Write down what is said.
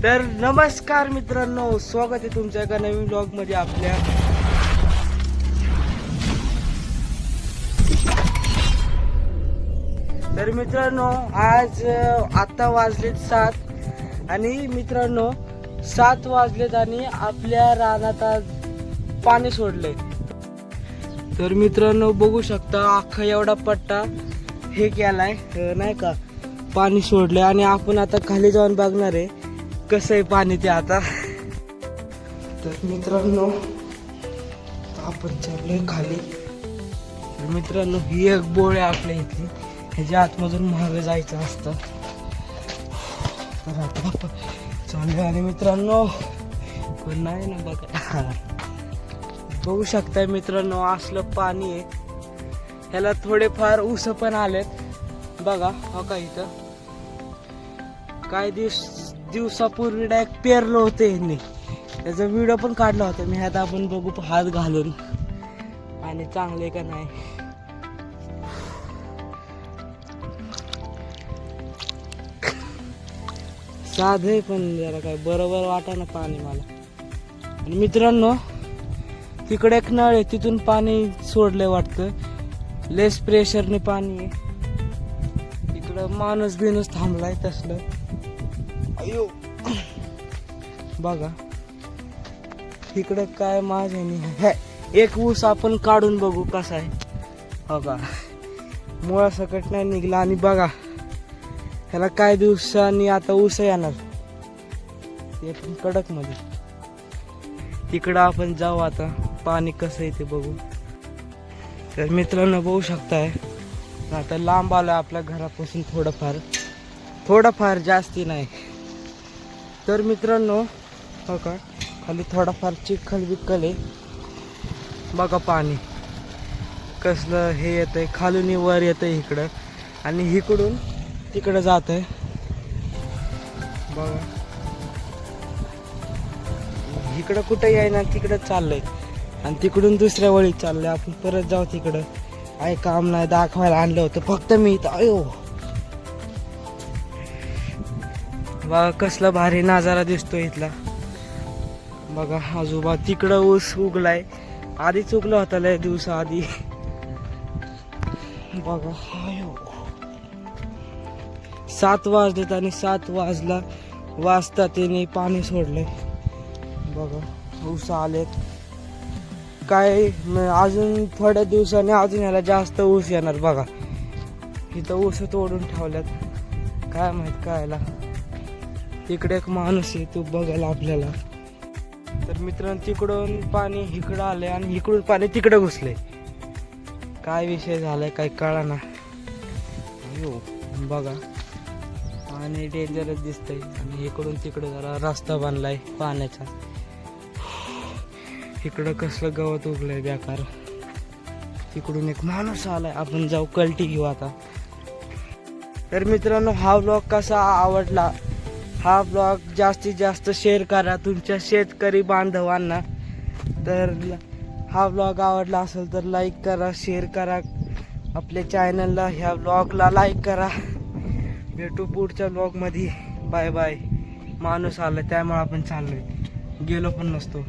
तर नमस्कार मित्रांनो, स्वागत आहे तुमच्या एका नवीन ब्लॉग मध्ये आपल्या. तर मित्रांनो आज आता वाजलेत 7 आणि मित्रांनो 7 वाजलेत आणि आपल्या रानात आज पाणी सोडले. तर मित्रांनो बघू शकता अख्खा एवढा पट्टा हे केलाय नाही का, पाणी सोडले आणि आपण आता खाली जाऊन बघणार आहे कसं आहे पाणी ते आता. तर मित्रांनो आपण चाललोय खाली. तर मित्रांनो ही एक बोळ आहे आपल्या इथली, ह्याच्या आतमधून मागे जायचं असतं. तर आता आपण चाललोय आणि मित्रांनो कोण नाही ना बघा, बघू शकताय मित्रांनो असलं पाणी आहे. ह्याला थोडेफार ऊस पण आलेत बघा. हो का, इथं काय दिवसापूर्वी डायरेक्ट पेरलं होतं यांनी, त्याचा व्हिडिओ पण काढला होता मी. आता आपण बघू हात घालून आणि चांगले का नाही. साधे पण जरा काय बरोबर वाटा ना पाणी मला. आणि मित्रांनो तिकडे एक नळ आहे, तिथून पाणी सोडलंय वाटतं, लेस प्रेशरने पाणी आहे. इकडं माणूस बिनूस थांबलाय तसलं. अयो बघा इकडं काय माझ्याने एक ऊस आपण काढून बघू कसा आहे. हो का, मुळा सकट नाही निघला. आणि बघा ह्याला काय दिवसांनी आता ऊस येणार ते पण कडक मध्ये. तिकडं आपण जाऊ आता, पाणी कसं आहे ते बघू. तर मित्रांनो बघू शकताय आता लांब आलं आपल्या घरापासून थोडंफार जास्ती नाही. तर मित्रांनो हो का, खाली थोडाफार चिखल बिखल आहे बघा. पाणी कसलं हे येतंय, खालून वर येतंय इकडं आणि इकडून तिकडं जात आहे बघा. इकडं कुठं येईना, तिकडं चाललंय आणि तिकडून दुसऱ्या वळीत चाललंय. आपण परत जाऊ तिकडं. काय काम नाही, दाखवायला आणलं होतं फक्त मी इथं. अयो बघा कसला भारी नजारा दिसतोय इथला बघा. आजोबा तिकडं ऊस उगलाय, आधीच उगला होता लय दिवसा आधी बघा. अयो 7 वाजलेत आणि 7 वाजता त्याने पाणी सोडलंय बघा. ऊस आलेत काय, अजून थोड्या दिवसाने अजून याला जास्त ऊस येणार बघा. इथं ऊस तोडून ठेवल्यात, काय माहित कायला. तिकडे एक माणूस आहे तो बघायला आपल्याला. तर मित्रांनो तिकडून पाणी इकडं आलंय आणि इकडून पाणी तिकडे घुसलंय. काय विषय झालाय काय कळना. बघा पाणी डेंजरच दिसतंय आणि इकडून तिकडे जरा रस्ता बांधलाय पाण्याचा. इकडं कसलं गवत उगलंय बेकार. तिकडून एक माणूस आलाय, आपण जाऊ कल्टी घेऊ आता. तर मित्रांनो हा ब्लॉग कसा आवडला, हा ब्लॉग जास्तीत जास्त शेअर करा तुमच्या शेतकरी बांधवांना. तर हा ब्लॉग आवडला असेल तर लाईक करा, शेअर करा आपल्या चॅनलला. ह्या ब्लॉगला लाईक करा. भेटू पुढच्या ब्लॉगमध्ये. Bye bye. माणूस आला त्यामुळे आपण चाललोय, गेलो पण नसतो.